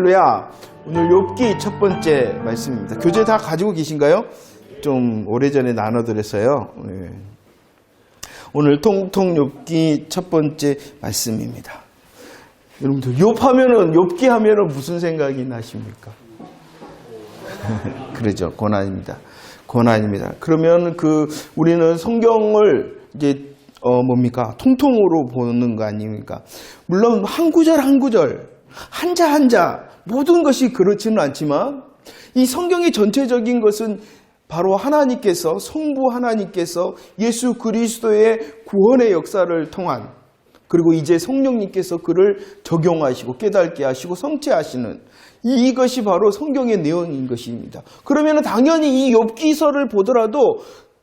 할렐루야. 오늘 욥기 첫 번째 말씀입니다. 교재 다 가지고 계신가요? 좀 오래전에 나눠드렸어요. 네. 오늘 통통 욥기 첫 번째 말씀입니다. 여러분들 욥기 하면은 무슨 생각이 나십니까? 그러죠. 고난입니다. 고난입니다. 그러면 우리는 성경을 이제 통통으로 보는 거 아닙니까? 물론 한 구절 한 구절, 한자 한자 모든 것이 그렇지는 않지만 이 성경의 전체적인 것은 바로 하나님께서, 성부 하나님께서 예수 그리스도의 구원의 역사를 통한, 그리고 이제 성령님께서 그를 적용하시고 깨닫게 하시고 성취하시는 이것이 바로 성경의 내용인 것입니다. 그러면 당연히 이 욥기서를 보더라도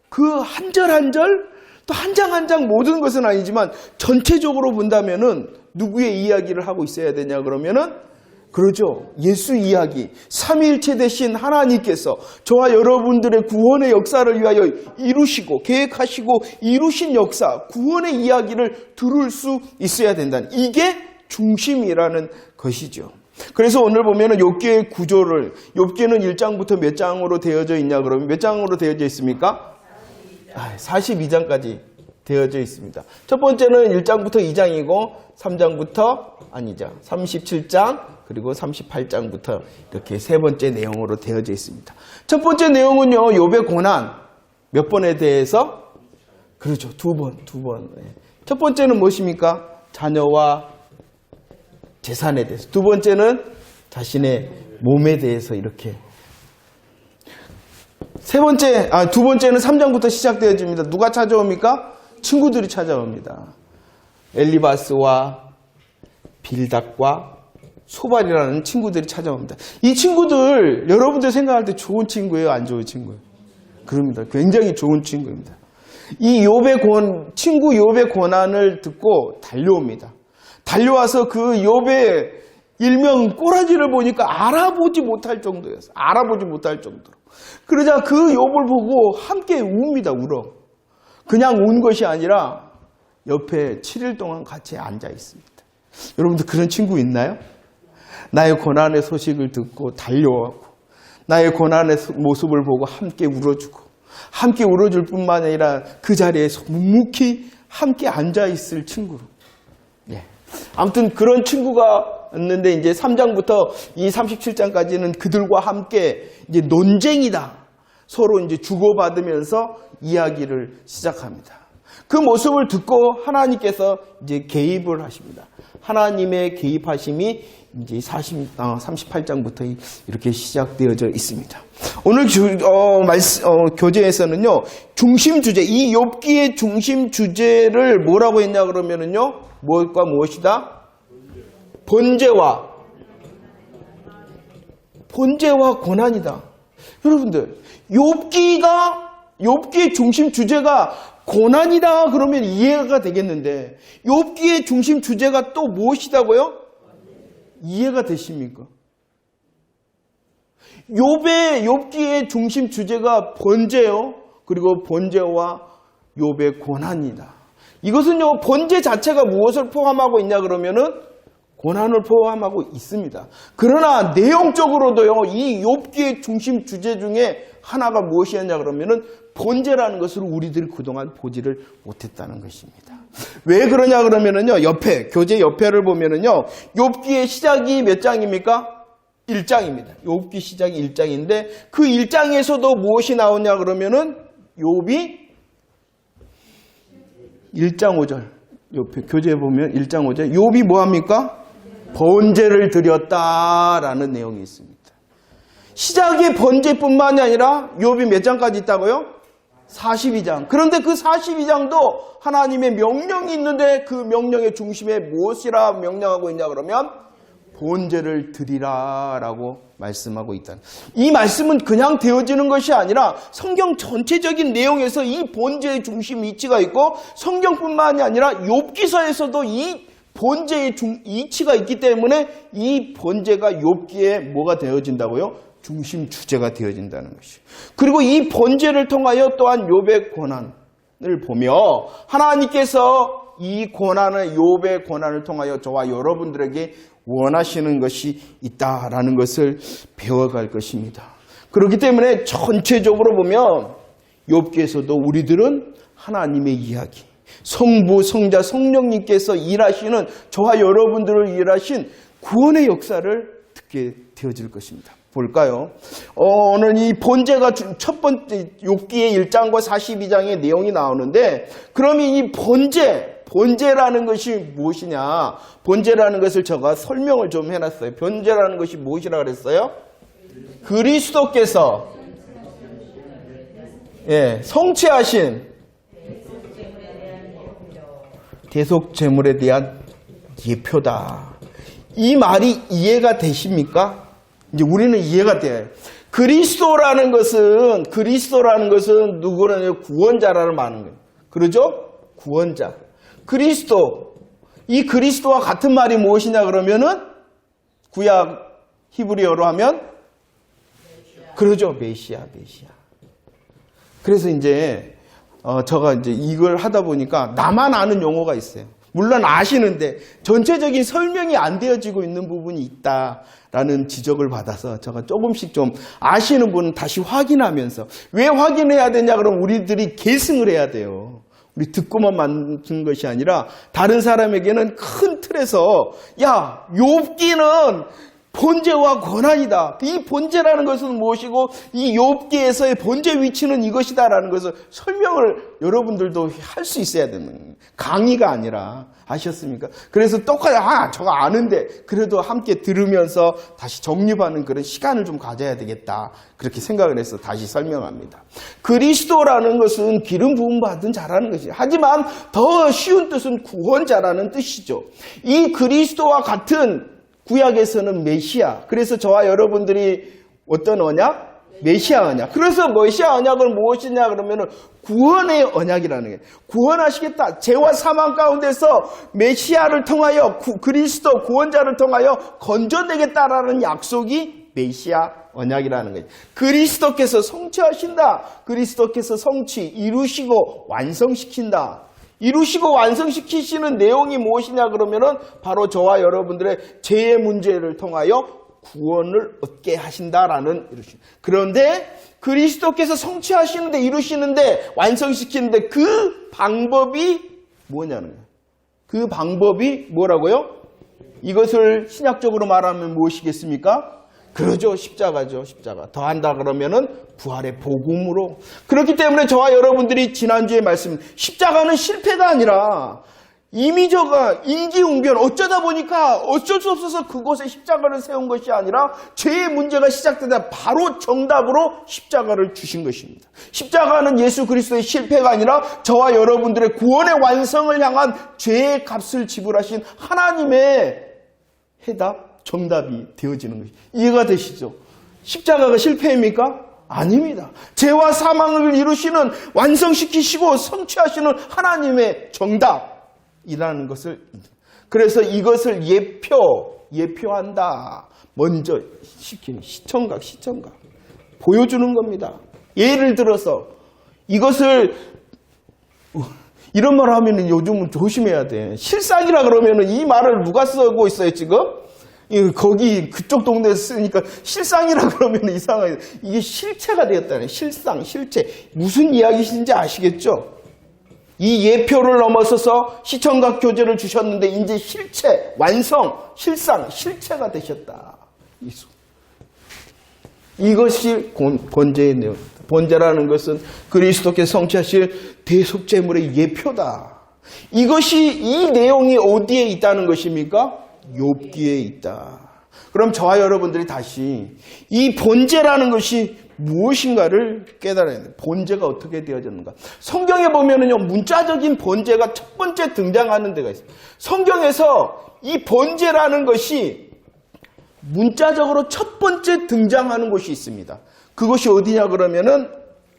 그 한 절 한 절, 또 한 장 한 장 모든 것은 아니지만 전체적으로 본다면은 누구의 이야기를 하고 있어야 되냐 그러면은 그러죠. 예수 이야기. 삼위일체 되신 하나님께서 저와 여러분들의 구원의 역사를 위하여 이루시고 계획하시고 이루신 역사, 구원의 이야기를 들을 수 있어야 된다는, 이게 중심이라는 것이죠. 그래서 오늘 보면은 욥기의 구조를, 욥기는 1장부터 몇 장으로 되어져 있냐 그러면 몇 장으로 되어져 있습니까? 42장까지 되어져 있습니다. 첫 번째는 1장부터 2장이고 3장부터 37장 그리고 38장부터 이렇게 세 번째 내용으로 되어져 있습니다. 첫 번째 내용은요, 욥의 고난 몇 번에 대해서? 그렇죠. 두 번. 첫 번째는 무엇입니까? 자녀와 재산에 대해서. 두 번째는 자신의 몸에 대해서 이렇게. 두 번째는 3장부터 시작되어집니다. 누가 찾아옵니까? 친구들이 찾아옵니다. 엘리바스와 빌닷과 소발이라는 친구들이 찾아옵니다. 이 친구들 여러분들 생각할 때 좋은 친구예요? 안 좋은 친구예요? 그럽니다. 굉장히 좋은 친구입니다. 이 친구 욥의 고난을 듣고 달려옵니다. 달려와서 그 욥의 일명 꼬라지를 보니까 알아보지 못할 정도였어요. 알아보지 못할 정도로. 그러자 그 욥을 보고 함께 웁니다. 울어. 그냥 운 것이 아니라 옆에 7일 동안 같이 앉아 있습니다. 여러분들 그런 친구 있나요? 나의 고난의 소식을 듣고 달려오고 나의 고난의 모습을 보고 함께 울어주고, 함께 울어줄 뿐만 아니라 그 자리에서 묵묵히 함께 앉아 있을 친구로. 아무튼 그런 친구가 있는데 이제 3장부터 이 37장까지는 그들과 함께 이제 논쟁이다. 서로 이제 주고받으면서 이야기를 시작합니다. 그 모습을 듣고 하나님께서 이제 개입을 하십니다. 하나님의 개입하심이 이제 38장부터 이렇게 시작되어져 있습니다. 오늘 교재에서는요, 중심 주제, 이 욥기의 중심 주제를 뭐라고 했냐 그러면은요, 무엇과 무엇이다? 번제와 고난이다. 여러분들, 욥기의 중심 주제가 고난이다 그러면 이해가 되겠는데, 욥기의 중심 주제가 또 무엇이다고요? 이해가 되십니까? 욥기의 중심 주제가 번제요. 그리고 번제와 욥의 고난이다. 이것은요, 번제 자체가 무엇을 포함하고 있냐 그러면은 고난을 포함하고 있습니다. 그러나 내용적으로도요, 이 욥기의 중심 주제 중에 하나가 무엇이었냐 그러면은 번제라는 것을 우리들이 그동안 보지를 못했다는 것입니다. 왜 그러냐 그러면은요, 교재 옆에를 보면은요, 욥기의 시작이 몇 장입니까? 1장입니다. 욥기 시작이 1장인데 그 1장에서도 무엇이 나오냐 그러면은 욥이 1장 5절. 옆에 교재에 보면 1장 5절. 욥이 뭐 합니까? 번제를 드렸다라는 내용이 있습니다. 시작이 번제뿐만이 아니라 욥이 몇 장까지 있다고요? 42장. 그런데 그 42장도 하나님의 명령이 있는데 그 명령의 중심에 무엇이라 명령하고 있냐 그러면 번제를 드리라라고 말씀하고 있다. 이 말씀은 그냥 되어지는 것이 아니라 성경 전체적인 내용에서 이 번제의 중심 이치가 있고, 성경뿐만이 아니라 욥기서에서도 이 번제의 이치가 있기 때문에 이 번제가 욥기에 뭐가 되어진다고요? 중심 주제가 되어진다는 것이죠. 그리고 이 번제를 통하여 또한 욥의 고난을 보며 하나님께서 이 고난을, 욥의 고난을 통하여 저와 여러분들에게 원하시는 것이 있다라는 것을 배워갈 것입니다. 그렇기 때문에 전체적으로 보면 욥기에서도 우리들은 하나님의 이야기, 성부, 성자, 성령님께서 일하시는 저와 여러분들을 일하신 구원의 역사를 듣게 되어질 것입니다. 볼까요? 오늘 이 본제가 첫 번째 욥기의 1장과 42장의 내용이 나오는데, 그러면 이 본제라는 것이 무엇이냐? 본제라는 것을 제가 설명을 좀 해놨어요. 본제라는 것이 무엇이라 그랬어요? 그리스도께서 성취하신 대속제물에 대한 예표다. 이 말이 이해가 되십니까? 이제 우리는 이해가 돼요. 그리스도라는 것은 누구라냐? 구원자라는 말인 거예요. 그러죠? 구원자. 그리스도. 이 그리스도와 같은 말이 무엇이냐 그러면은 구약 히브리어로 하면 그러죠. 메시아. 그래서 이제 제가 이제 이걸 하다 보니까 나만 아는 용어가 있어요. 물론 아시는데 전체적인 설명이 안 되어지고 있는 부분이 있다라는 지적을 받아서 제가 조금씩 좀 아시는 분은 다시 확인하면서, 왜 확인해야 되냐 그러면 우리들이 계승을 해야 돼요. 우리 듣고만 만든 것이 아니라 다른 사람에게는 큰 틀에서 야, 욥기는 본제와 권한이다. 이 본제라는 것은 무엇이고 이 욥기에서의 본제 위치는 이것이다라는 것을 설명을 여러분들도 할 수 있어야 되는 거예요. 강의가 아니라. 아셨습니까? 그래서 똑같이 저거 아는데 그래도 함께 들으면서 다시 정립하는 그런 시간을 좀 가져야 되겠다. 그렇게 생각을 해서 다시 설명합니다. 그리스도라는 것은 기름 부음 받은 자라는 것이죠. 하지만 더 쉬운 뜻은 구원자라는 뜻이죠. 이 그리스도와 같은 구약에서는 메시아. 그래서 저와 여러분들이 어떤 언약? 메시아 언약. 그래서 메시아 언약은 무엇이냐 그러면은 구원의 언약이라는 거예요. 구원하시겠다. 죄와 사망 가운데서 메시아를 통하여 그리스도 구원자를 통하여 건져내겠다라는 약속이 메시아 언약이라는 거예요. 그리스도께서 성취하신다. 그리스도께서 성취, 이루시고 완성시킨다. 이루시고 완성시키시는 내용이 무엇이냐 그러면은 바로 저와 여러분들의 죄의 문제를 통하여 구원을 얻게 하신다라는 이루심. 그런데 그리스도께서 성취하시는데, 이루시는데, 완성시키는데 그 방법이 뭐냐는 거예요. 그 방법이 뭐라고요? 이것을 신약적으로 말하면 무엇이겠습니까? 그러죠. 십자가죠. 십자가. 더한다 그러면은 부활의 복음으로. 그렇기 때문에 저와 여러분들이 지난주에 말씀, 십자가는 실패가 아니라 임의저가 임기응변, 어쩌다 보니까 어쩔 수 없어서 그곳에 십자가를 세운 것이 아니라 죄의 문제가 시작되다 바로 정답으로 십자가를 주신 것입니다. 십자가는 예수 그리스도의 실패가 아니라 저와 여러분들의 구원의 완성을 향한 죄의 값을 지불하신 하나님의 해답, 정답이 되어지는 것이. 이해가 되시죠? 십자가가 실패입니까? 아닙니다. 죄와 사망을 이루시는, 완성시키시고 성취하시는 하나님의 정답이라는 것을, 그래서 이것을 예표한다. 먼저 시키는 시청각 보여주는 겁니다. 예를 들어서 이것을, 이런 말 하면 요즘은 조심해야 돼. 실상이라 그러면 이 말을 누가 쓰고 있어요 지금? 거기 그쪽 동네에 쓰니까 실상이라 그러면 이상하게, 이게 실체가 되었다는, 실상, 실체. 무슨 이야기신지 아시겠죠? 이 예표를 넘어서서 시청각 교제를 주셨는데 이제 실체, 완성, 실상, 실체가 되셨다. 이것이 본제의 내용입니다. 본제라는 것은 그리스도께서 성취하실 대속제물의 예표다. 이것이, 이 내용이 어디에 있다는 것입니까? 욥기에 있다. 그럼 저와 여러분들이 다시 이 본제라는 것이 무엇인가를 깨달아야 돼요. 본제가 어떻게 되어졌는가. 성경에 보면은요, 문자적인 본제가 첫 번째 등장하는 데가 있어요. 성경에서 이 본제라는 것이 문자적으로 첫 번째 등장하는 곳이 있습니다. 그것이 어디냐 그러면은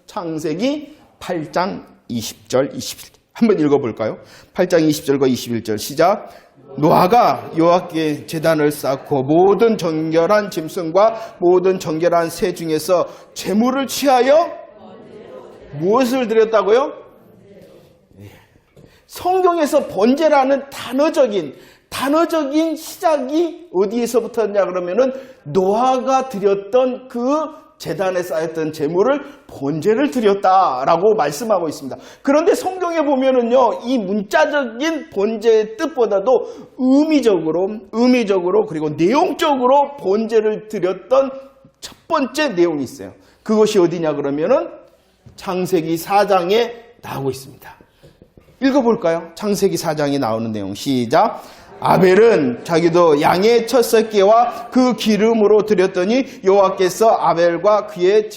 창세기 8장 20절, 21절. 한번 읽어볼까요? 8장 20절과 21절 시작. 노아가 여호와께 제단을 쌓고 모든 정결한 짐승과 모든 정결한 새 중에서 제물을 취하여 무엇을 드렸다고요? 성경에서 번제라는 단어적인 단어적인 시작이 어디에서부터였냐 그러면은 노아가 드렸던 그 제단에 쌓였던 제물을 번제를 드렸다라고 말씀하고 있습니다. 그런데 성경에 보면은요, 이 문자적인 번제의 뜻보다도 의미적으로 그리고 내용적으로 번제를 드렸던 첫 번째 내용이 있어요. 그것이 어디냐 그러면은 창세기 4장에 나오고 있습니다. 읽어볼까요? 창세기 4장에 나오는 내용 시작. 아벨은 자기도 양의 첫 새끼와 그 기름으로 드렸더니 여호와께서 아벨과 그의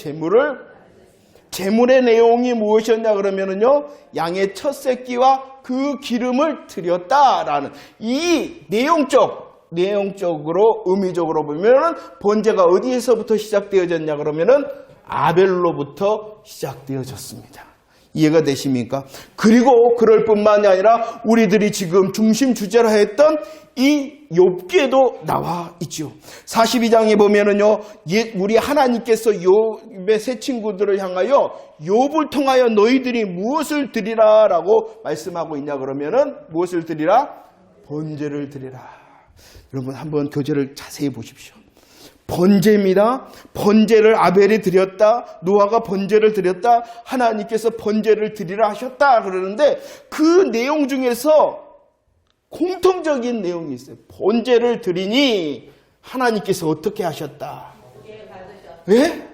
제물의 내용이 무엇이었냐 그러면은요, 양의 첫 새끼와 그 기름을 드렸다라는 이 내용적으로 의미적으로 보면은 번제가 어디에서부터 시작되어졌냐 그러면은 아벨로부터 시작되어졌습니다. 이해가 되십니까? 그리고 그럴 뿐만이 아니라 우리들이 지금 중심 주제로 했던 이 욥기에도 나와 있죠. 42장에 보면은요, 우리 하나님께서 욥의 세 친구들을 향하여 욥을 통하여 너희들이 무엇을 드리라라고 말씀하고 있냐 그러면은 무엇을 드리라? 번제를 드리라. 여러분 한번 교재를 자세히 보십시오. 번제입니다. 번제를 아벨이 드렸다. 노아가 번제를 드렸다. 하나님께서 번제를 드리라 하셨다. 그러는데 그 내용 중에서 공통적인 내용이 있어요. 번제를 드리니 하나님께서 어떻게 하셨다. 예?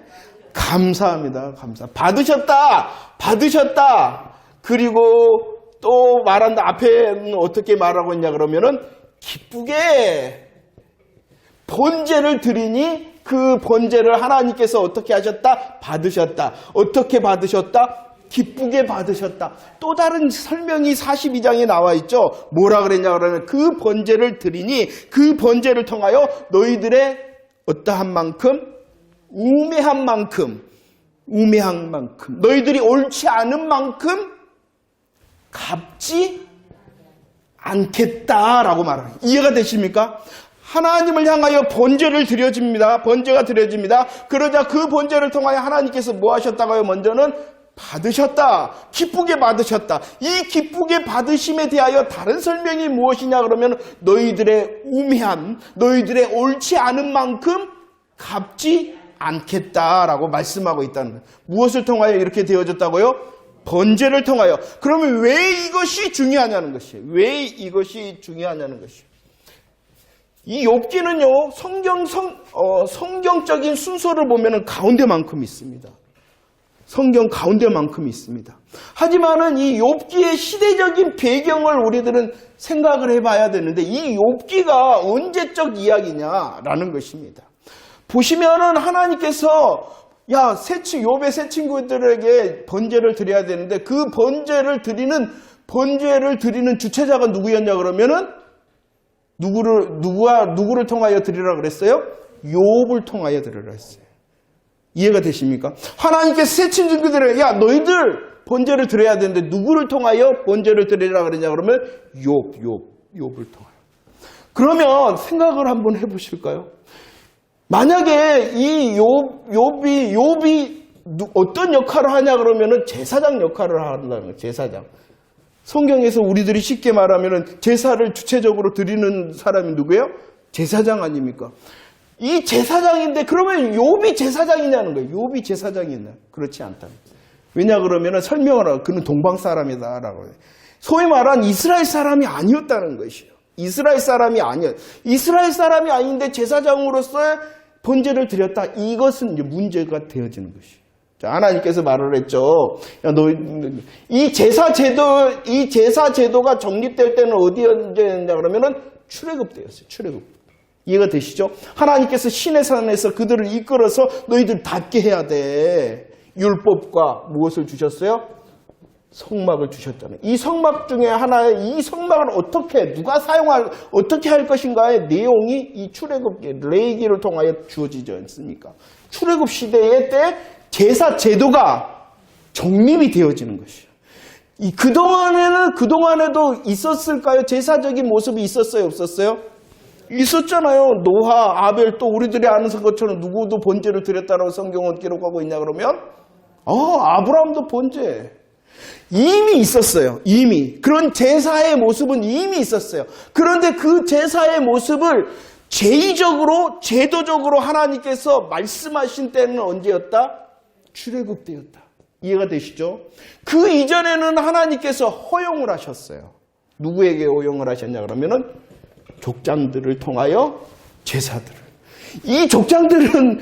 감사합니다. 받으셨다. 그리고 또 말한다. 앞에는 어떻게 말하고 있냐 그러면은 기쁘게 번제를 드리니 그 번제를 하나님께서 어떻게 하셨다? 받으셨다. 어떻게 받으셨다? 기쁘게 받으셨다. 또 다른 설명이 42장에 나와 있죠. 뭐라 그랬냐 그러면 그 번제를 드리니 그 번제를 통하여 너희들의 어떠한 만큼 우매한 만큼 너희들이 옳지 않은 만큼 갚지 않겠다라고 말합니다. 이해가 되십니까? 하나님을 향하여 번제를 드려집니다. 번제가 드려집니다. 그러자 그 번제를 통하여 하나님께서 뭐 하셨다고요? 먼저는 받으셨다. 기쁘게 받으셨다. 이 기쁘게 받으심에 대하여 다른 설명이 무엇이냐 그러면 너희들의 우매한, 너희들의 옳지 않은 만큼 갚지 않겠다라고 말씀하고 있다는 거예요. 무엇을 통하여 이렇게 되어졌다고요? 번제를 통하여. 그러면 왜 이것이 중요하냐는 것이에요. 이 욥기는요, 성경적인 순서를 보면은 가운데만큼 있습니다. 성경 가운데만큼 있습니다. 하지만은 이 욥기의 시대적인 배경을 우리들은 생각을 해봐야 되는데 이 욥기가 언제적 이야기냐라는 것입니다. 보시면은 하나님께서 욥의 세 친구들에게 번제를 드려야 되는데 그 번제를 드리는 주체자가 누구였냐 그러면은 누구를 통하여 드리라 그랬어요? 욥을 통하여 드리라 했어요. 이해가 되십니까? 하나님께서 세 친구들에게 너희들 번제를 드려야 되는데 누구를 통하여 번제를 드리라 그러냐 그러면 욥을 통하여. 그러면 생각을 한번 해보실까요? 만약에 이 욥이 어떤 역할을 하냐 그러면은 제사장 역할을 한다는 거예요. 제사장. 성경에서 우리들이 쉽게 말하면은 제사를 주체적으로 드리는 사람이 누구예요? 제사장 아닙니까? 이 제사장인데 그러면 욥이 제사장이냐는 거예요. 욥이 제사장이냐? 그렇지 않다. 왜냐 그러면은 설명을 하고 그는 동방 사람이다라고 해요. 소위 말한 이스라엘 사람이 아니었다는 것이에요. 이스라엘 사람이 아닌데 제사장으로서의 번제를 드렸다. 이것은 이제 문제가 되어지는 것이에요. 하나님께서 말을 했죠. 이 제사 제도가 정립될 때는 언제였냐 그러면은 출애굽 때였어요. 출애굽. 이해가 되시죠? 하나님께서 신의 산에서 그들을 이끌어서 너희들 닫게 해야 돼. 율법과 무엇을 주셨어요? 성막을 주셨잖아요. 이 성막 중에 하나의 이 성막을 어떻게 할 것인가의 내용이 이 출애굽 레위기를 통하여 주어지지 않습니까? 출애굽 시대의 때 제사 제도가 정립이 되어지는 것이에요. 그동안에도 있었을까요? 제사적인 모습이 있었어요? 없었어요? 있었잖아요. 노아, 아벨, 또 우리들이 아는 것처럼 누구도 번제를 드렸다라고 성경은 기록하고 있냐 그러면? 아브라함도 번제. 이미 있었어요. 이미. 그런 제사의 모습은 이미 있었어요. 그런데 그 제사의 모습을 제의적으로, 제도적으로 하나님께서 말씀하신 때는 언제였다? 출애굽 때였다. 이해가 되시죠? 그 이전에는 하나님께서 허용을 하셨어요. 누구에게 허용을 하셨냐 그러면은 족장들을 통하여 제사들을. 이 족장들은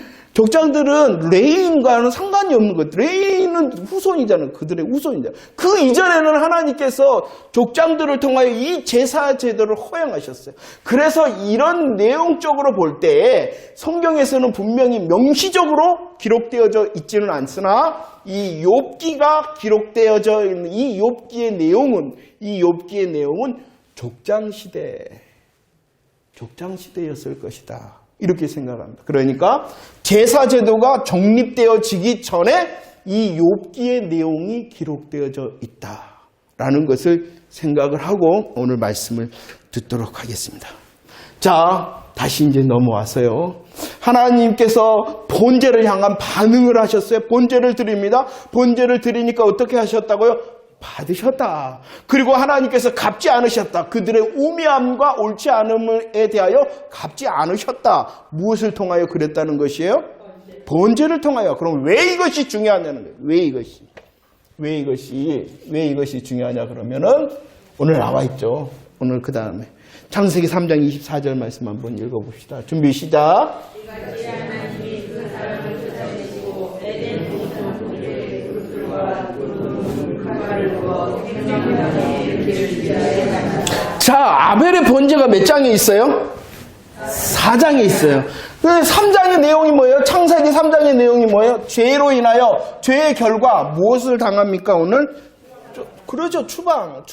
레위인과는 상관이 없는 것. 레위인은 후손이잖아요. 그들의 후손이잖아요. 그 이전에는 하나님께서 족장들을 통하여 이 제사 제도를 허용하셨어요. 그래서 이런 내용적으로 볼 때 성경에서는 분명히 명시적으로 기록되어져 있지는 않으나 이 욥기가 기록되어져 있는 이 욥기의 내용은 족장 시대였을 것이다. 이렇게 생각합니다. 그러니까 제사 제도가 정립되어지기 전에 이 욥기의 내용이 기록되어져 있다라는 것을 생각을 하고 오늘 말씀을 듣도록 하겠습니다. 자, 다시 이제 넘어와서요. 하나님께서 번제를 향한 반응을 하셨어요. 번제를 드립니다. 번제를 드리니까 어떻게 하셨다고요? 받으셨다. 그리고 하나님께서 갚지 않으셨다. 그들의 우매함과 옳지 않음에 대하여 갚지 않으셨다. 무엇을 통하여 그랬다는 것이에요? 번제를 통하여. 그럼 왜 이것이 중요하냐는 거예요. 왜 이것이 중요하냐 그러면은 오늘 나와 있죠. 오늘 그 다음에 창세기 3장 24절 말씀 한번 읽어봅시다. 준비 시작. 자, 아벨의 번제가 몇 장에 있어요? 4장에 있어요. 3장의 내용이 뭐예요? 창세기 3장의 내용이 뭐예요? 죄로 인하여 죄의 결과 무엇을 당합니까 오늘? 그러죠. 추방.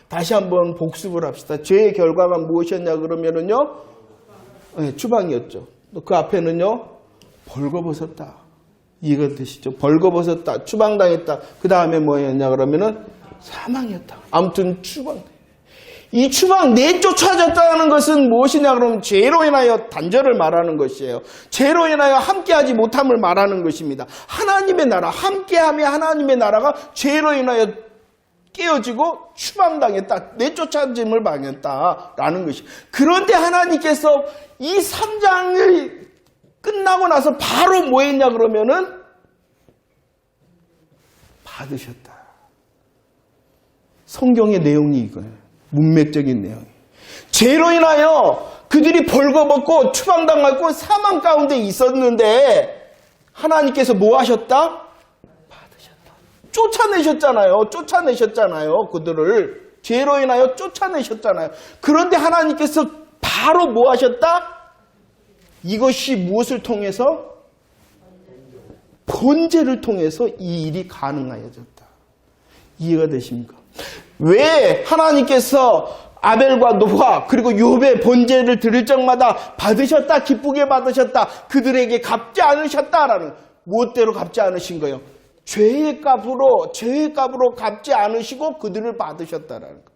다시 한번 복습을 합시다. 죄의 결과가 무엇이었냐 그러면은요? 네, 추방이었죠. 그 앞에는요? 벌거벗었다. 이해가 되시죠? 벌거벗었다. 추방당했다. 그 다음에 뭐였냐 그러면은 사망이었다. 아무튼 추방. 이 추방 내쫓아졌다는 것은 무엇이냐 그러면 죄로 인하여 단절을 말하는 것이에요. 죄로 인하여 함께하지 못함을 말하는 것입니다. 하나님의 나라, 함께하며 하나님의 나라가 죄로 인하여 깨어지고 추방당했다. 내쫓아짐을 당했다라는 것이. 그런데 하나님께서 이 3장을 끝나고 나서 바로 뭐 했냐 그러면은 받으셨다. 성경의 내용이 이거예요. 문맥적인 내용. 죄로 인하여 그들이 벌거벗고 추방당하고 사망 가운데 있었는데 하나님께서 뭐 하셨다? 받으셨다. 쫓아내셨잖아요. 그들을 죄로 인하여 쫓아내셨잖아요. 그런데 하나님께서 바로 뭐 하셨다? 이것이 무엇을 통해서? 번제를 통해서 이 일이 가능하여졌다. 이해가 되십니까? 왜 하나님께서 아벨과 노아 그리고 욥의 번제를 드릴 적마다 받으셨다, 기쁘게 받으셨다, 그들에게 갚지 않으셨다라는, 무엇대로 갚지 않으신 거예요? 죄의 값으로 갚지 않으시고 그들을 받으셨다라는 거.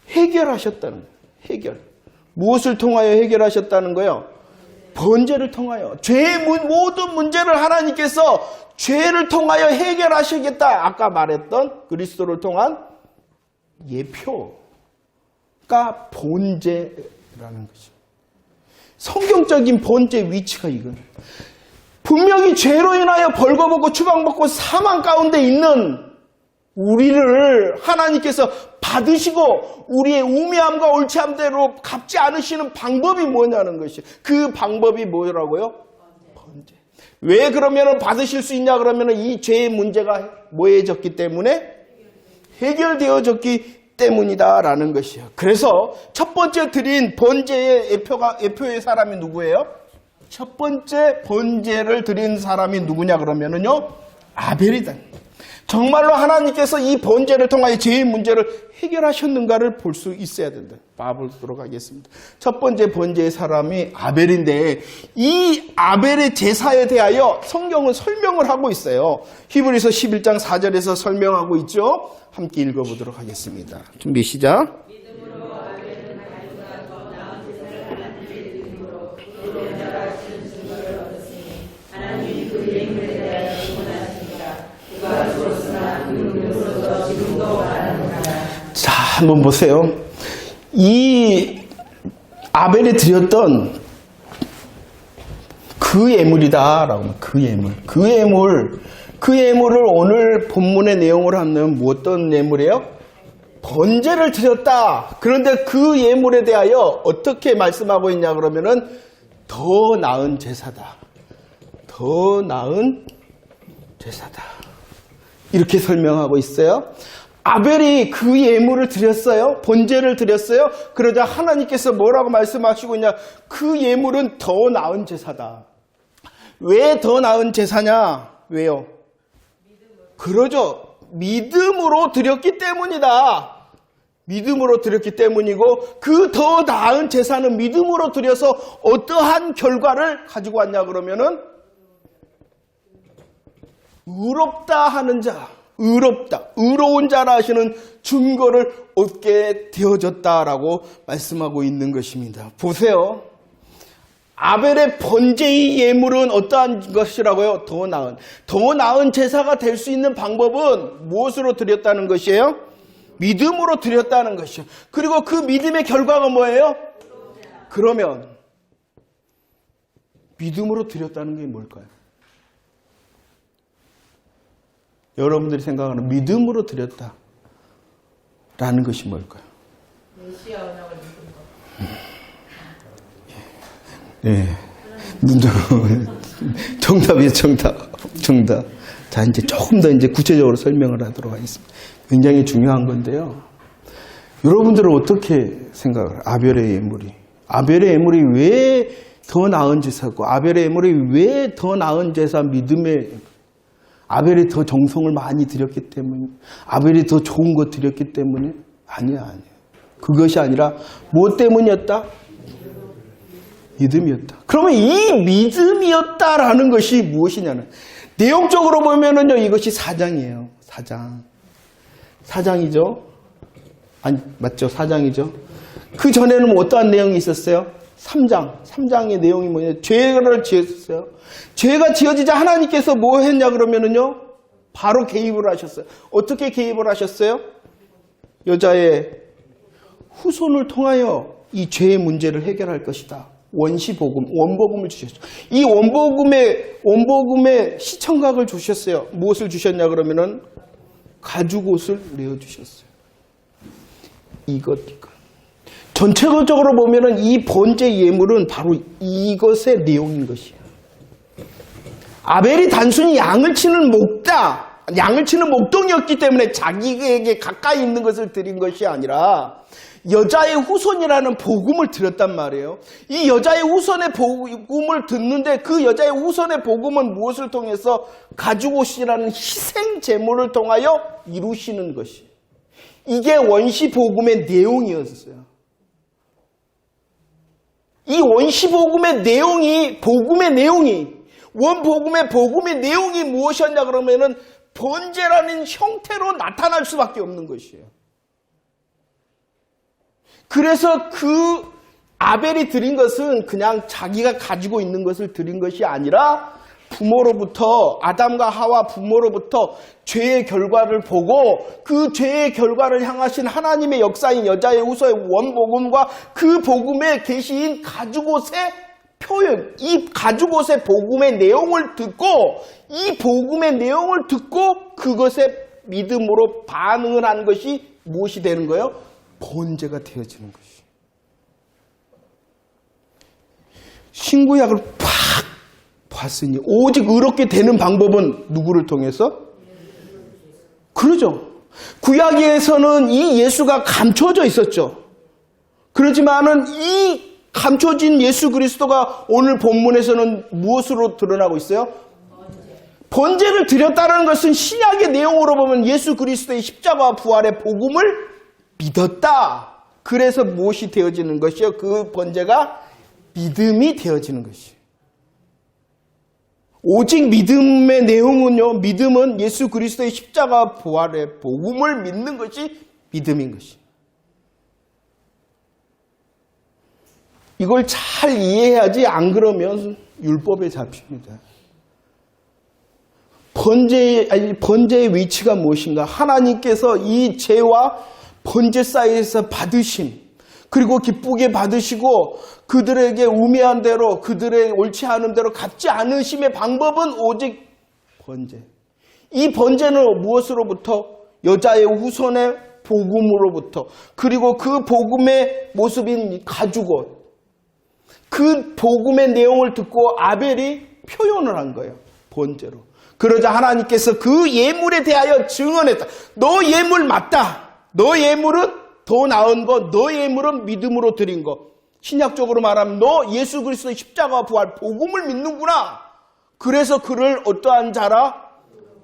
해결하셨다는 거예요. 해결. 무엇을 통하여 해결하셨다는 거예요? 번제를 통하여. 죄의 모든 문제를 하나님께서 죄를 통하여 해결하시겠다. 아까 말했던 그리스도를 통한 예표가 번제라는 것입니다. 성경적인 번제 위치가 이거예요. 분명히 죄로 인하여 벌거벗고 추방받고 사망 가운데 있는 우리를 하나님께서 받으시고 우리의 우매함과 옳지 않음대로 갚지 않으시는 방법이 뭐냐는 것이. 그 방법이 뭐라고요? 번제. 왜 그러면 받으실 수 있냐 그러면 이 죄의 문제가 뭐해졌기 때문에? 해결되어졌기 때문이다라는 것이에요. 그래서 첫 번째 드린 번제의 예표의 사람이 누구예요? 첫 번째 번제를 드린 사람이 누구냐 그러면은요, 아벨이다. 정말로 하나님께서 이 번제를 통하여 죄의 문제를 해결하셨는가를 볼 수 있어야 된다. 봐보도록 하겠습니다. 첫 번째 번제의 사람이 아벨인데 이 아벨의 제사에 대하여 성경은 설명을 하고 있어요. 히브리서 11장 4절에서 설명하고 있죠. 함께 읽어보도록 하겠습니다. 준비 시작. 자, 한번 보세요. 이 아벨이 드렸던 그 예물이다라고. 그 예물을 오늘 본문의 내용으로 하면 어떤 예물이에요? 번제를 드렸다. 그런데 그 예물에 대하여 어떻게 말씀하고 있냐 그러면은 더 나은 제사다. 더 나은 제사다. 이렇게 설명하고 있어요. 아벨이 그 예물을 드렸어요. 번제를 드렸어요. 그러자 하나님께서 뭐라고 말씀하시고 있냐? 그 예물은 더 나은 제사다. 왜 더 나은 제사냐? 왜요? 그러죠. 믿음으로 드렸기 때문이다. 믿음으로 드렸기 때문이고 그 더 나은 제사는 믿음으로 드려서 어떠한 결과를 가지고 왔냐 그러면은 의롭다 하는 자, 의로운 자라 하시는 증거를 얻게 되어졌다라고 말씀하고 있는 것입니다. 보세요. 아벨의 번제의 예물은 어떠한 것이라고요? 더 나은 제사가 될 수 있는 방법은 무엇으로 드렸다는 것이에요? 믿음으로 드렸다는 것이요. 그리고 그 믿음의 결과가 뭐예요? 그러면 믿음으로 드렸다는 게 뭘까요? 여러분들이 생각하는 믿음으로 드렸다라는 것이 뭘까요? 메시아 언약을 믿은 것. 네. 정답이에요, 정답. 자, 이제 조금 더 이제 구체적으로 설명을 하도록 하겠습니다. 굉장히 중요한 건데요. 여러분들은 어떻게 생각을? 아벨의 예물이 왜 더 나은 제사고, 아벨의 예물이 왜 더 나은 제사, 믿음의, 아벨이 더 정성을 많이 드렸기 때문에, 아벨이 더 좋은 것 드렸기 때문에? 아니야. 그것이 아니라, 뭐 때문이었다? 믿음이었다. 그러면 이 믿음이었다라는 것이 무엇이냐는, 내용적으로 보면은요, 이것이 사장이에요. 사장이죠? 아니, 맞죠? 사장이죠? 그 전에는 어떠한 내용이 있었어요? 3장의 내용이 뭐냐? 죄를 지었어요. 죄가 지어지자 하나님께서 뭐 했냐 그러면은요, 바로 개입을 하셨어요. 어떻게 개입을 하셨어요? 여자의 후손을 통하여 이 죄의 문제를 해결할 것이다. 원복음을 주셨죠. 이 원복음의 시청각을 주셨어요. 무엇을 주셨냐 그러면은 가죽옷을 내어주셨어요. 이것. 전체적으로 보면은 이 번제 예물은 바로 이것의 내용인 것이에요. 아벨이 단순히 양을 치는 목동이었기 때문에 자기에게 가까이 있는 것을 드린 것이 아니라 여자의 후손이라는 복음을 드렸단 말이에요. 이 여자의 후손의 복음을 듣는데 그 여자의 후손의 복음은 무엇을 통해서 가죽옷이라는 희생 제물을 통하여 이루시는 것이. 이게 원시 복음의 내용이었어요. 이 원시 복음의 내용이 복음의 내용이 무엇이었냐 그러면은 번제라는 형태로 나타날 수밖에 없는 것이에요. 그래서 그 아벨이 드린 것은 그냥 자기가 가지고 있는 것을 드린 것이 아니라 아담과 하와 부모로부터 죄의 결과를 보고 그 죄의 결과를 향하신 하나님의 역사인 여자의 후손의 원복음과 그 복음의 계시인 가죽옷의 표현, 이 가죽옷의 복음의 내용을 듣고 그것에 믿음으로 반응을 한 것이 무엇이 되는 거예요? 번제가 되어지는 것이. 신구약을 팍 봤으니 오직 의롭게 되는 방법은 누구를 통해서? 그러죠. 구약에서는 이 예수가 감춰져 있었죠. 그렇지만은 이 감춰진 예수 그리스도가 오늘 본문에서는 무엇으로 드러나고 있어요? 번제를 드렸다는 것은 신약의 내용으로 보면 예수 그리스도의 십자가와 부활의 복음을 믿었다. 그래서 무엇이 되어지는 것이요? 그 번제가 믿음이 되어지는 것이에요. 오직 믿음의 내용은요, 믿음은 예수 그리스도의 십자가 부활의 복음을 믿는 것이 믿음인 것이에요. 이걸 잘 이해해야지 안 그러면 율법에 잡힙니다. 번제의 위치가 무엇인가? 하나님께서 이 죄와 번제 사이에서 받으심, 그리고 기쁘게 받으시고 그들에게 우매한 대로, 그들의 옳지 않은 대로 갚지 않으심의 방법은 오직 번제. 이 번제는 무엇으로부터? 여자의 후손의 복음으로부터, 그리고 그 복음의 모습인 가죽옷, 그 복음의 내용을 듣고 아벨이 표현을 한 거예요. 번제로. 그러자 하나님께서 그 예물에 대하여 증언했다. 너 예물 맞다. 너 예물은 더 나은 거, 너 예물은 믿음으로 드린 거. 신약적으로 말하면 너 예수 그리스도의 십자가와 부활 복음을 믿는구나. 그래서 그를 어떠한 자라?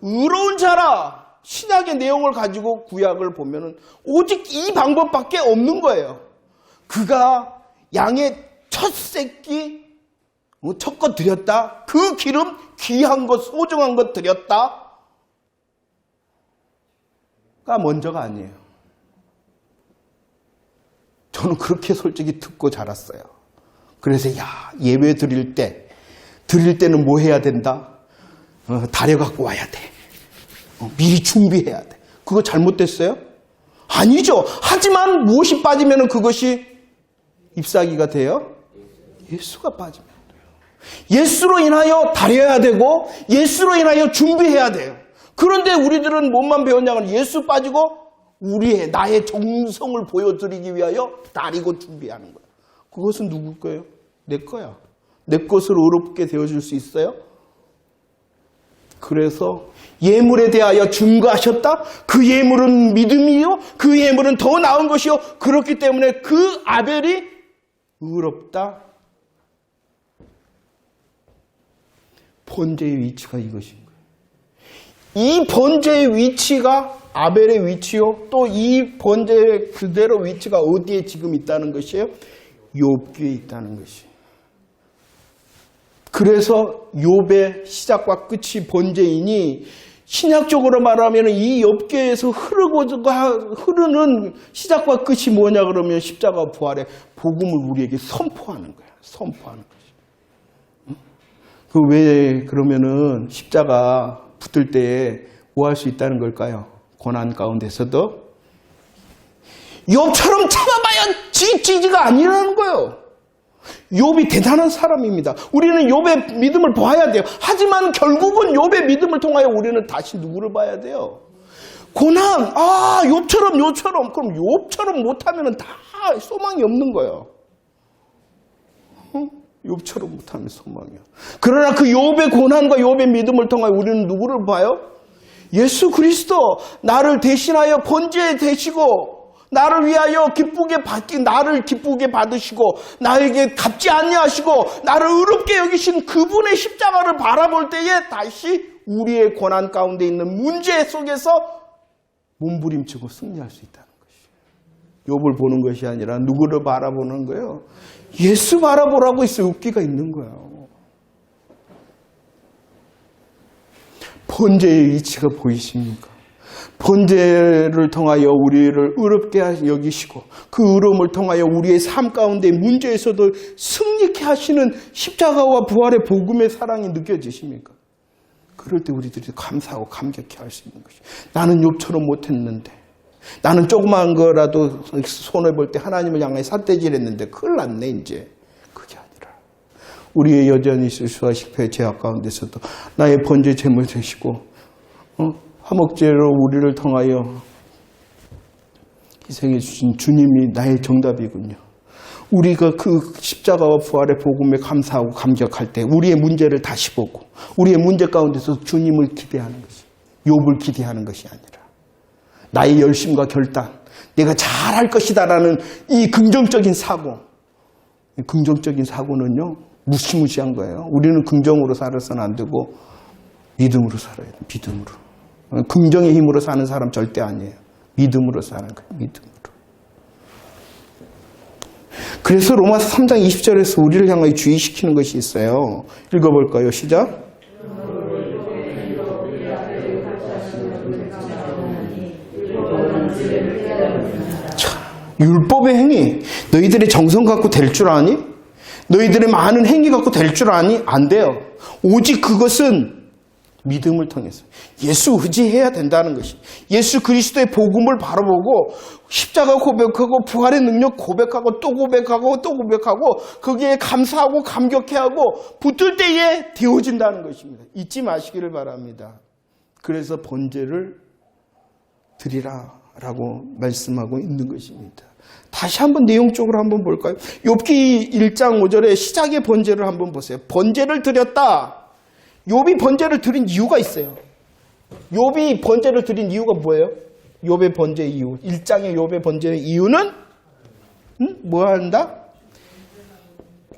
의로운 자라. 신약의 내용을 가지고 구약을 보면은 오직 이 방법밖에 없는 거예요. 그가 양의 첫 새끼, 첫 것 드렸다. 그 기름 귀한 것, 소중한 것 드렸다. 가 먼저가 아니에요. 저는 그렇게 솔직히 듣고 자랐어요. 그래서 예배 드릴 때는 뭐 해야 된다? 다려갖고 와야 돼. 미리 준비해야 돼. 그거 잘못됐어요? 아니죠. 하지만 무엇이 빠지면 그것이 잎사귀가 돼요? 예수가 빠지면 돼요. 예수로 인하여 다려야 되고 예수로 인하여 준비해야 돼요. 그런데 우리들은 뭐만 배웠냐면 예수 빠지고 나의 정성을 보여드리기 위하여 다리고 준비하는 거예요. 그것은 누구 거예요? 내 거야. 내 것으로 의롭게 되어줄 수 있어요? 그래서 예물에 대하여 증거하셨다. 그 예물은 믿음이요. 그 예물은 더 나은 것이요. 그렇기 때문에 그 아벨이 의롭다. 번제의 위치가 이것인 거예요. 이 번제의 위치가 아벨의 위치요. 또 이 번제의 그대로 위치가 어디에 지금 있다는 것이에요? 욥기에 있다는 것이에요. 그래서 욥의 시작과 끝이 번제이니 신약적으로 말하면 이 욥기에서 흐르는 시작과 끝이 뭐냐 그러면 십자가 부활의 복음을 우리에게 선포하는 거야. 선포하는 거지. 그 왜 그러면은 십자가 붙을 때 뭐 할 수 있다는 걸까요? 고난 가운데서도 욥처럼 참아봐야 지지가 아니라는 거예요. 욥이 대단한 사람입니다. 우리는 욥의 믿음을 봐야 돼요. 하지만 결국은 욥의 믿음을 통하여 우리는 다시 누구를 봐야 돼요? 고난, 욥처럼. 그럼 욥처럼 못하면 다 소망이 없는 거예요. 욥처럼 못하면 소망이야. 그러나 그 욥의 고난과 욥의 믿음을 통하여 우리는 누구를 봐요? 예수 그리스도, 나를 대신하여 번제 되시고 나를 위하여 나를 기쁘게 받으시고 나에게 갚지 아니하시고 나를 의롭게 여기신 그분의 십자가를 바라볼 때에 다시 우리의 고난 가운데 있는 문제 속에서 몸부림치고 승리할 수 있다는 것이에요. 욥을 보는 것이 아니라 누구를 바라보는 거예요? 예수 바라보라고 있어요. 욥기가 있는 거예요. 번제의 위치가 보이십니까? 번제를 통하여 우리를 의롭게 여기시고 그 의로움을 통하여 우리의 삶 가운데 문제에서도 승리케 하시는 십자가와 부활의 복음의 사랑이 느껴지십니까? 그럴 때 우리들이 감사하고 감격해 할 수 있는 것이죠. 나는 욥처럼 못했는데, 나는 조그마한 거라도 손해볼 때 하나님을 향해 삿대질했는데 큰일 났네 이제. 그게 아니라 우리의 여전히 실수와 실패의 죄악 가운데서도 나의 번제 제물 되시고 화목제로 우리를 통하여 희생해 주신 주님이 나의 정답이군요. 우리가 그 십자가와 부활의 복음에 감사하고 감격할 때 우리의 문제를 다시 보고 우리의 문제 가운데서 주님을 기대하는 것이, 욥을 기대하는 것이 아니라 나의 열심과 결단, 내가 잘할 것이다라는 이 긍정적인 사고, 이 긍정적인 사고는요 무시무시한 거예요. 우리는 긍정으로 살아서는 안 되고 믿음으로 살아야 돼요. 믿음으로. 긍정의 힘으로 사는 사람 절대 아니에요. 믿음으로 사는 거예요. 믿음으로. 그래서 로마서 3장 20절에서 우리를 향하여 주의시키는 것이 있어요. 읽어볼까요? 시작. 자, 율법의 행위. 너희들의 정성 갖고 될 줄 아니? 너희들의 많은 행위 갖고 될 줄 아니? 안 돼요. 오직 그것은 믿음을 통해서 예수 의지해야 된다는 것이, 예수 그리스도의 복음을 바라보고 십자가 고백하고 부활의 능력 고백하고 또 고백하고 또 고백하고 거기에 감사하고 감격해하고 붙들 때에 되어진다는 것입니다. 잊지 마시기를 바랍니다. 그래서 번제를 드리라라고 말씀하고 있는 것입니다. 다시 한번 내용적으로 한번 볼까요? 욥기 1장 5절에 시작의 번제를 한번 보세요. 번제를 드렸다. 욥이 번제를 드린 이유가 있어요. 욥이 번제를 드린 이유가 뭐예요? 욥의 번제 이유. 1장의 욥의 번제의 이유는 뭐 한다?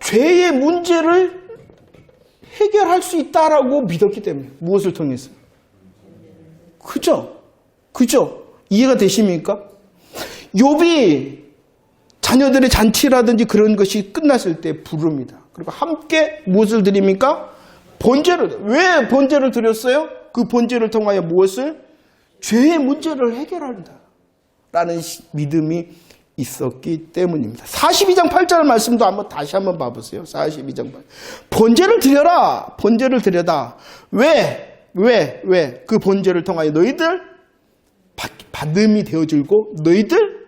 죄의 문제를 해결할 수 있다라고 믿었기 때문에. 무엇을 통해서? 그죠? 이해가 되십니까? 욥이 자녀들의 잔치라든지 그런 것이 끝났을 때 부릅니다. 그리고 함께 무엇을 드립니까? 번제를. 왜 번제를 드렸어요? 그 번제를 통하여 무엇을? 죄의 문제를 해결한다 라는 믿음이 있었기 때문입니다. 42장 8절 말씀도 다시 한번 봐보세요. 42장 8절. 번제를 드려라. 번제를 드려다. 왜? 그 번제를 통하여 너희들 받음이 되어질고 너희들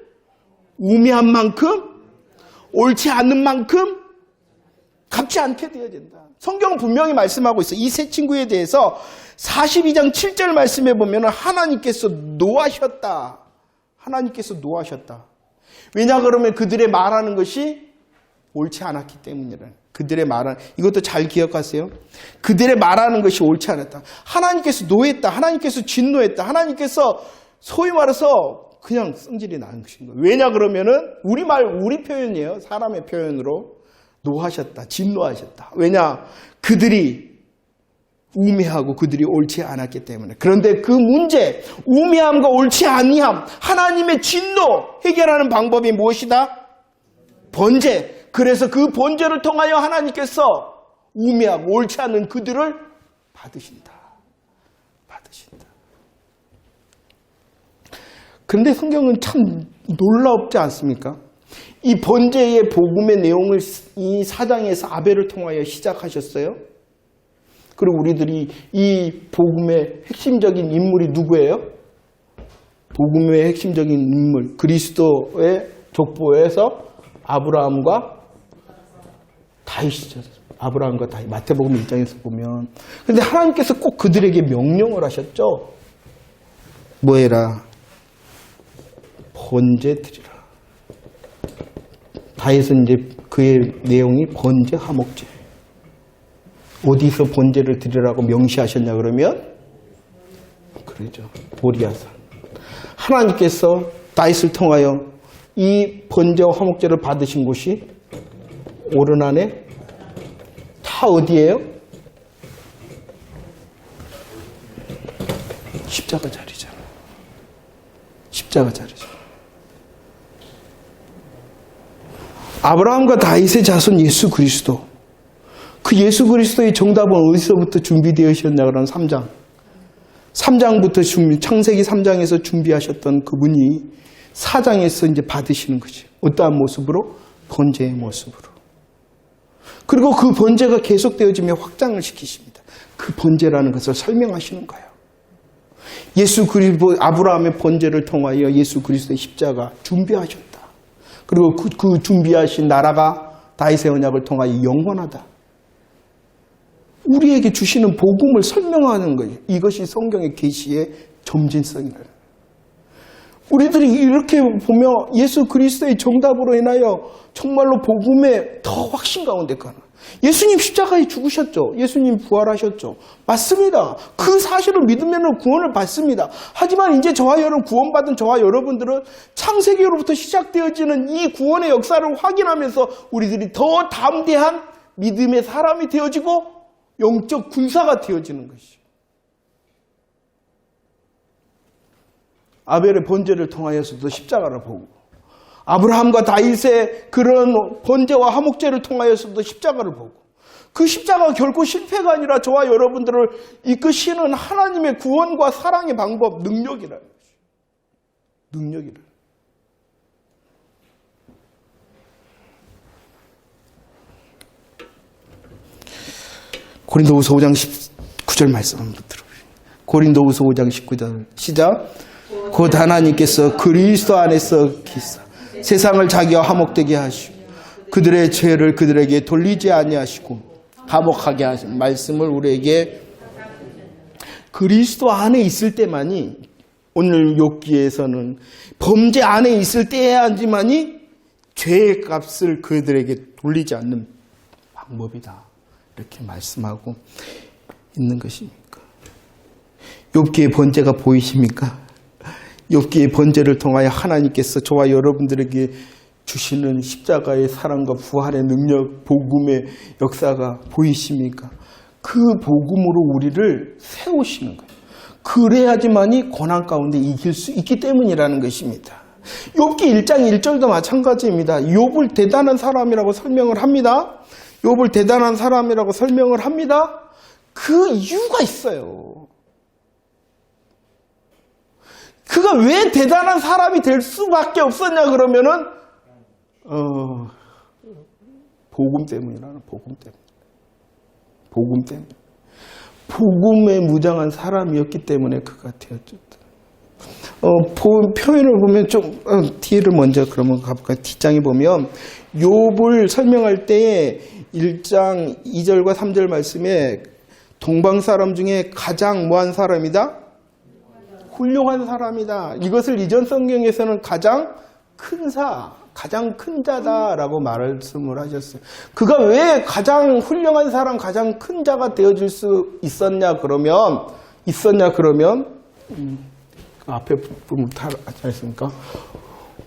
우매한 만큼 옳지 않는 만큼 갚지 않게 되어진다. 성경은 분명히 말씀하고 있어요. 이 세 친구에 대해서 42장 7절 말씀해 보면 하나님께서 노하셨다. 하나님께서 노하셨다. 왜냐 그러면 그들의 말하는 것이 옳지 않았기 때문이라. 그들의 말하는, 이것도 잘 기억하세요. 그들의 말하는 것이 옳지 않았다. 하나님께서 노했다. 하나님께서 진노했다. 하나님께서 소위 말해서 그냥 성질이 나는 것인 거예요. 왜냐 그러면은 우리 표현이에요. 사람의 표현으로 노하셨다. 진노하셨다. 왜냐? 그들이 우매하고 그들이 옳지 않았기 때문에. 그런데 그 문제, 우매함과 옳지 아니함, 하나님의 진노 해결하는 방법이 무엇이다? 번제. 그래서 그 번제를 통하여 하나님께서 우매하고 옳지 않은 그들을 받으신다. 그런데 성경은 참 놀랍지 않습니까? 이 번제의 복음의 내용을 이 4장에서 아벨을 통하여 시작하셨어요. 그리고 우리들이 이 복음의 핵심적인 인물이 누구예요? 복음의 핵심적인 인물, 그리스도의 족보에서 아브라함과 다윗이죠. 아브라함과 다윗. 마태복음 1장에서 보면. 그런데 하나님께서 꼭 그들에게 명령을 하셨죠. 뭐 해라? 번제 드리라. 다윗은 이제 그의 내용이 번제 화목제. 어디서 번제를 드리라고 명시하셨냐 그러면 그러죠. 보리아산. 하나님께서 다윗을 통하여 이 번제와 화목제를 받으신 곳이 오른 안에 다 어디예요? 십자가 자리잖아. 십자가 자리죠. 아브라함과 다윗의 자손 예수 그리스도. 그 예수 그리스도의 정답은 어디서부터 준비되었냐 그러면 3장부터 창세기 3장에서 준비하셨던 그분이 4장에서 이제 받으시는 거죠. 어떠한 모습으로? 번제의 모습으로. 그리고 그 번제가 계속되어지며 확장을 시키십니다. 그 번제라는 것을 설명하시는 거예요. 예수 그리스도 아브라함의 번제를 통하여 예수 그리스도의 십자가 준비하셨다. 그리고 그 준비하신 나라가 다윗의 언약을 통하여 영원하다. 우리에게 주시는 복음을 설명하는 거예요. 이것이 성경의 계시의 점진성이라는 거예요. 우리들이 이렇게 보며 예수 그리스도의 정답으로 인하여 정말로 복음의 더 확신 가운데 가는 거예요. 예수님 십자가에 죽으셨죠. 예수님 부활하셨죠. 맞습니다. 그 사실을 믿으면 구원을 받습니다. 하지만 이제 구원받은 저와 여러분들은 창세기로부터 시작되어지는 이 구원의 역사를 확인하면서 우리들이 더 담대한 믿음의 사람이 되어지고 영적 군사가 되어지는 것이죠. 아벨의 번제를 통하여서도 십자가를 보고 아브라함과 다윗의 그런 번제와 화목제를 통하여서도 십자가를 보고 그 십자가가 결코 실패가 아니라 저와 여러분들을 이끄시는 하나님의 구원과 사랑의 방법, 능력이라는 것이죠. 능력이라는. 고린도후서 5장 19절 말씀 한번 들어보세요. 고린도후서 5장 19절 시작. 곧 하나님께서 그리스도 안에서 기사 세상을 자기와 화목되게 하시고 그들의 죄를 그들에게 돌리지 아니하시고 화목하게 하신 말씀을 우리에게 그리스도 안에 있을 때만이, 오늘 욥기에서는 범죄 안에 있을 때야지만이 죄의 값을 그들에게 돌리지 않는 방법이다, 이렇게 말씀하고 있는 것입니까? 욥기의 번제가 보이십니까? 욥기의 번제를 통하여 하나님께서 저와 여러분들에게 주시는 십자가의 사랑과 부활의 능력, 복음의 역사가 보이십니까? 그 복음으로 우리를 세우시는 거예요. 그래야지만이 고난 가운데 이길 수 있기 때문이라는 것입니다. 욥기 1장 1절도 마찬가지입니다. 욥을 대단한 사람이라고 설명을 합니다. 욥을 대단한 사람이라고 설명을 합니다. 그 이유가 있어요. 그가 왜 대단한 사람이 될 수밖에 없었냐 그러면은 복음 때문이라는, 복음 때문에. 복음 때문에. 복음에 무장한 사람이었기 때문에 그가 되었죠. 표현을 보면 좀 뒤를 먼저 그러면 가볼까요? 뒷장에 보면 욥을 설명할 때에 1장 2절과 3절 말씀에 동방 사람 중에 가장 뭐한 사람이다? 훌륭한 사람이다. 이것을 이전 성경에서는 가장 큰 가장 큰 자다라고 말씀을 하셨어요. 그가 왜 가장 훌륭한 사람, 가장 큰 자가 되어줄 수 있었냐 그러면 앞에 부분 다 하지 않습니까?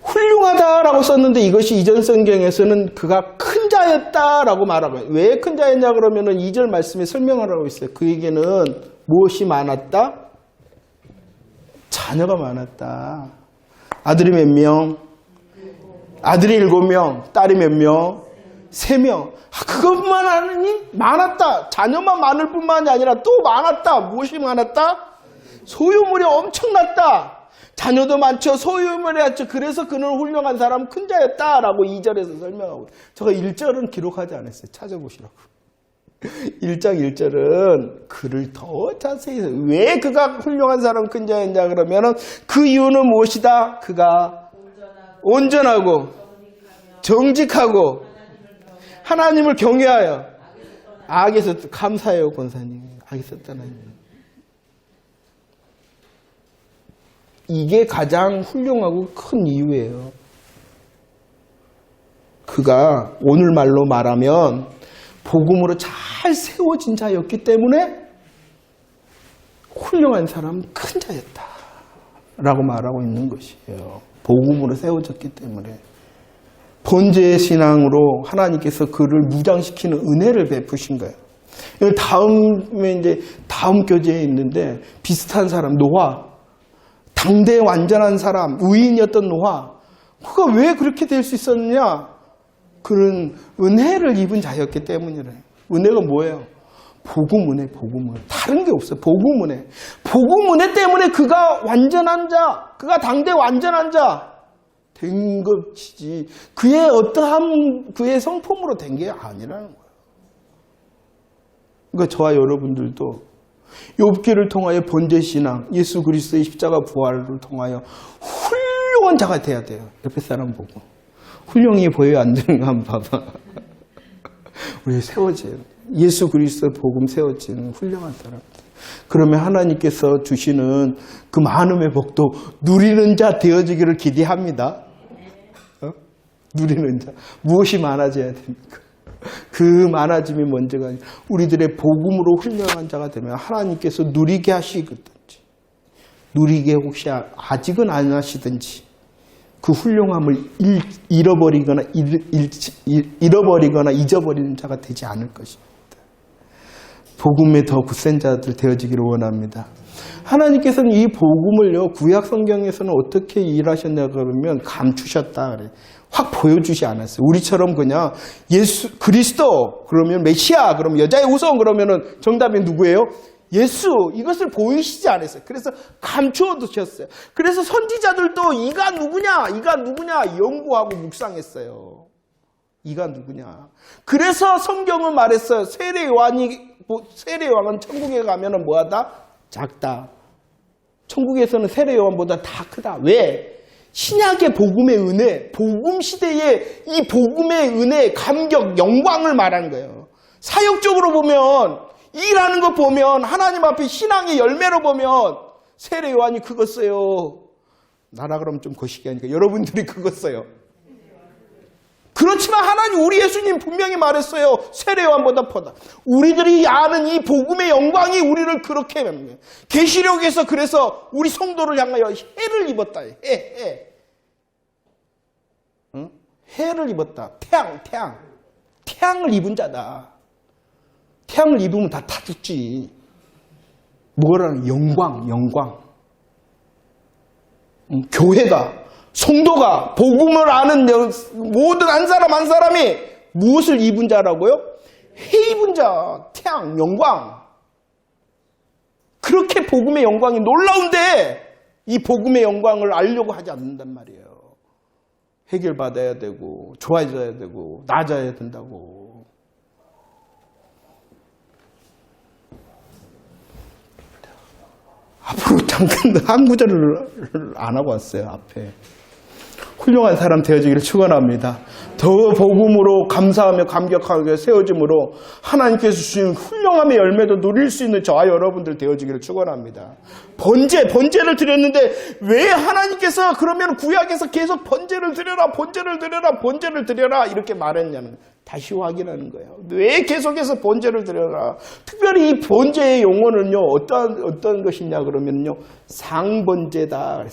훌륭하다라고 썼는데 이것이 이전 성경에서는 그가 큰 자였다라고 말하고, 왜 큰 자였냐 그러면은 2절 말씀에 설명을 하고 있어요. 그에게는 무엇이 많았다? 자녀가 많았다. 아들이 몇 명? 아들이 7명, 딸이 몇 명? 3명. 그것만 아느니 많았다. 자녀만 많을 뿐만이 아니라 또 많았다. 무엇이 많았다? 소유물이 엄청났다. 자녀도 많죠. 소유물이 많죠. 그래서 그는 훌륭한 사람, 큰 자였다라고 2절에서 설명하고, 제가 1절은 기록하지 않았어요. 찾아보시라고. 1장 1절은 그를 더 자세히, 왜 그가 훌륭한 사람, 큰 자였냐 그러면은 그 이유는 무엇이다? 그가 온전하고 정직하고 하나님을 경외하여 악에서 감사해요. 권사님, 악에서 떠나요. 이게 가장 훌륭하고 큰 이유예요. 그가 오늘말로 말하면 복음으로 잘 세워진 자였기 때문에 훌륭한 사람, 큰 자였다 라고 말하고 있는 것이에요. 복음으로 세워졌기 때문에. 번제의 신앙으로 하나님께서 그를 무장시키는 은혜를 베푸신 거예요. 다음에 이제 다음 교재에 있는데 비슷한 사람, 노아. 당대 완전한 사람, 의인이었던 노아. 그가 왜 그렇게 될 수 있었느냐? 그런 은혜를 입은 자였기 때문이래. 은혜가 뭐예요? 복음 은혜, 복음 은혜. 다른 게 없어요. 복음 은혜. 복음 은혜 때문에 그가 완전한 자, 그가 당대 완전한 자 된 것이지, 그의 어떠한 그의 성품으로 된 게 아니라는 거예요. 그러니까 저와 여러분들도 욥기를 통하여 번제신앙, 예수 그리스도의 십자가 부활을 통하여 훌륭한 자가 돼야 돼요. 옆에 사람 보고. 훌륭히 보여요, 안 되는 거 한번 봐봐. 우리 세워져요. 예수 그리스도 복음 세워지는 훌륭한 사람. 그러면 하나님께서 주시는 그 많음의 복도 누리는 자 되어지기를 기대합니다. 누리는 자. 무엇이 많아져야 됩니까? 그 많아짐이 먼저가 아니라 우리들의 복음으로 훌륭한 자가 되면 하나님께서 누리게 하시든지, 누리게 혹시 아직은 안 하시든지 그 훌륭함을 잃어버리거나 잊어버리는 자가 되지 않을 것입니다. 복음에 더 굳센 자들 되어지기를 원합니다. 하나님께서는 이 복음을요, 구약 성경에서는 어떻게 일하셨냐 그러면 감추셨다 그래요. 확 보여주지 않았어요. 우리처럼 그냥 예수 그리스도 그러면 메시아 그러면 여자의 후손 그러면은 정답이 누구예요? 예수. 이것을 보이시지 않았어요. 그래서 감추어 두셨어요. 그래서 선지자들도 이가 누구냐 연구하고 묵상했어요. 이가 누구냐. 그래서 성경은 말했어요. 세례 요한은 천국에 가면은 뭐하다? 작다. 천국에서는 세례 요한보다 다 크다. 왜? 신약의 복음의 은혜, 복음 시대의 이 복음의 은혜, 감격, 영광을 말하는 거예요. 사역적으로 보면, 일하는 거 보면, 하나님 앞에 신앙의 열매로 보면 세례 요한이 그거 써요. 나라 그러면 좀 거시기 하니까 여러분들이 그거 써요. 그렇지만 하나님, 우리 예수님 분명히 말했어요. 세례 요한보다 퍼다. 우리들이 아는 이 복음의 영광이 우리를 그렇게 하는 거예요. 계시록에서 그래서 우리 성도를 향하여 해를 입었다. 해. 응? 해를 입었다. 태양을 입은 자다. 태양을 입으면 다 타죽지. 뭐라는 영광. 교회가, 성도가, 복음을 아는 모든 한 사람 한 사람이 무엇을 입은 자라고요? 해 입은 자, 태양, 영광. 그렇게 복음의 영광이 놀라운데 이 복음의 영광을 알려고 하지 않는단 말이에요. 해결받아야 되고 좋아져야 되고 낮아야 된다고. 앞으로 잠깐 한 구절을 안 하고 왔어요. 앞에. 훌륭한 사람 되어지기를 축원합니다. 더 복음으로 감사하며 감격하게 세워짐으로 하나님께서 주신 훌륭함의 열매도 누릴 수 있는 저와 여러분들 되어지기를 축원합니다. 번제를 드렸는데 왜 하나님께서 그러면 구약에서 계속 번제를 드려라 이렇게 말했냐는, 다시 확인하는 거예요. 왜 계속해서 번제를 드려라? 특별히 이 번제의 용어는요, 어떤 것이냐 그러면요, 상번제다.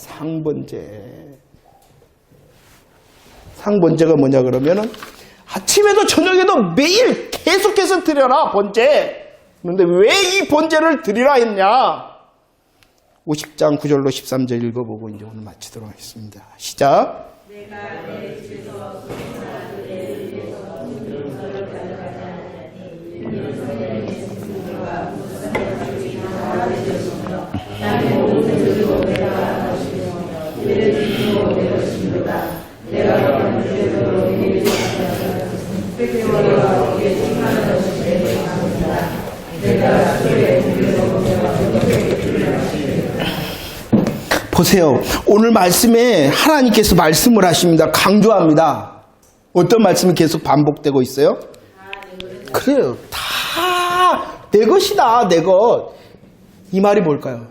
상번제가 뭐냐 그러면은 아침에도 저녁에도 매일 계속해서 드려라, 번제. 그런데 왜 이 번제를 드리라 했냐? 50장 9절로 13절 읽어보고 이제 오늘 마치도록 하겠습니다. 시작. 보세요. 오늘 말씀에 하나님께서 말씀을 하십니다. 강조합니다. 어떤 말씀이 계속 반복되고 있어요? 그래요. 다 내 것이다. 내 것. 이 말이 뭘까요?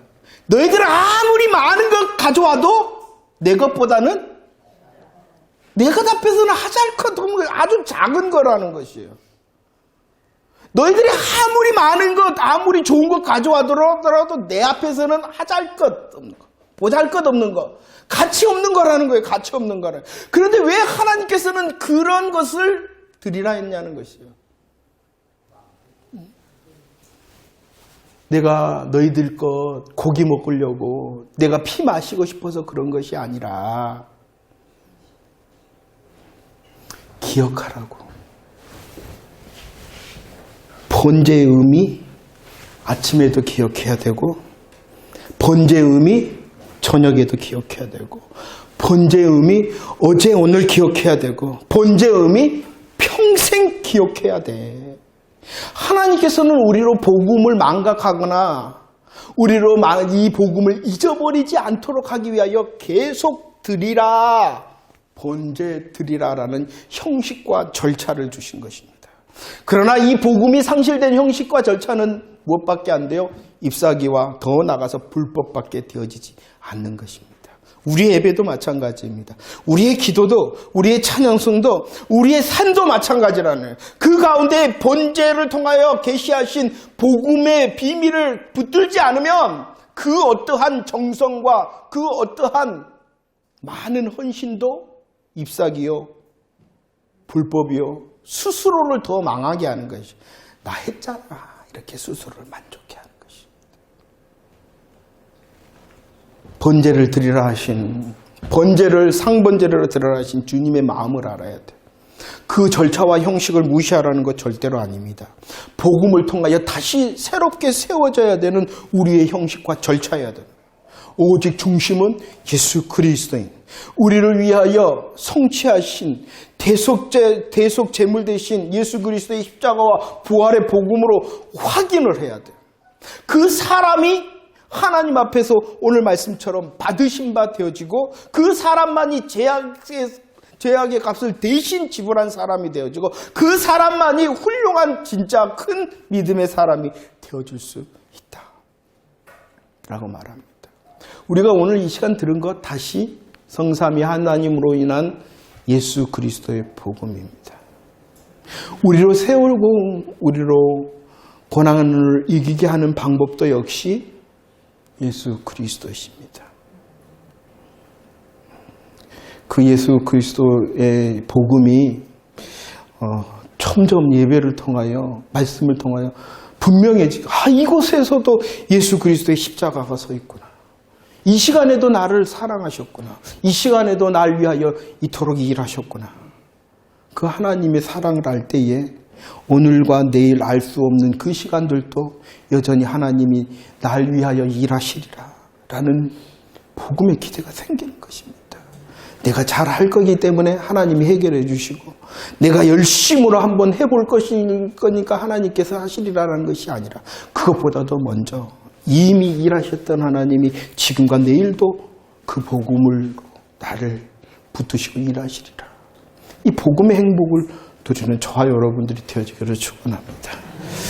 너희들 아무리 많은 것 가져와도 내 것보다는 내 것 앞에서는 하잘것, 아주 작은 거라는 것이에요. 너희들이 아무리 많은 것, 아무리 좋은 것 가져와더라도 내 앞에서는 하잘것 없는 거, 보잘것 없는 거, 가치 없는 거라는 거예요. 가치 없는 거를. 그런데 왜 하나님께서는 그런 것을 드리라 했냐는 것이에요. 내가 너희들 것 고기 먹으려고, 내가 피 마시고 싶어서 그런 것이 아니라 기억하라고. 번제의 의미 아침에도 기억해야 되고, 번제의 의미 저녁에도 기억해야 되고, 번제의 의미 어제 오늘 기억해야 되고, 번제의 의미 평생 기억해야 돼. 하나님께서는 우리로 복음을 망각하거나 우리로 이 복음을 잊어버리지 않도록 하기 위하여 계속 드리라, 번제 드리라라는 형식과 절차를 주신 것입니다. 그러나 이 복음이 상실된 형식과 절차는 무엇밖에 안 돼요? 잎사귀와 더 나아가서 불법밖에 되어지지 않는 것입니다. 우리의 예배도 마찬가지입니다. 우리의 기도도, 우리의 찬양성도, 우리의 삶도 마찬가지라는, 그 가운데 번제를 통하여 계시하신 복음의 비밀을 붙들지 않으면 그 어떠한 정성과 그 어떠한 많은 헌신도 잎사귀요, 불법이요, 스스로를 더 망하게 하는 것이, 나 했잖아, 이렇게 스스로를 만족해 하는 것이. 번제를 드리라 하신, 번제를 상번제를 드리라 하신 주님의 마음을 알아야 돼. 그 절차와 형식을 무시하라는 것 절대로 아닙니다. 복음을 통하여 다시 새롭게 세워져야 되는 우리의 형식과 절차여야 됩니다. 오직 중심은 예수 그리스도인, 우리를 위하여 성취하신 대속 제물 대신 예수 그리스도의 십자가와 부활의 복음으로 확인을 해야 돼요. 그 사람이 하나님 앞에서 오늘 말씀처럼 받으신 바 되어지고 그 사람만이 죄악의 값을 대신 지불한 사람이 되어지고 그 사람만이 훌륭한 진짜 큰 믿음의 사람이 되어줄 수 있다 라고 말합니다. 우리가 오늘 이 시간 들은 것 다시 성삼위 하나님으로 인한 예수 그리스도의 복음입니다. 우리로 세우고 우리로 고난을 이기게 하는 방법도 역시 예수 그리스도이십니다. 그 예수 그리스도의 복음이 점점 예배를 통하여 말씀을 통하여 분명해지고 이곳에서도 예수 그리스도의 십자가가 서 있구나. 이 시간에도 나를 사랑하셨구나. 이 시간에도 날 위하여 이토록 일하셨구나. 그 하나님의 사랑을 알 때에 오늘과 내일 알 수 없는 그 시간들도 여전히 하나님이 날 위하여 일하시리라 라는 복음의 기대가 생기는 것입니다. 내가 잘할 거기 때문에 하나님이 해결해 주시고 내가 열심으로 한번 해볼 거니까 하나님께서 하시리라는 것이 아니라 그것보다도 먼저 이미 일하셨던 하나님이 지금과 내일도 그 복음을 나를 붙드시고 일하시리라. 이 복음의 행복을 누리는 저와 여러분들이 되어지기를 축원합니다.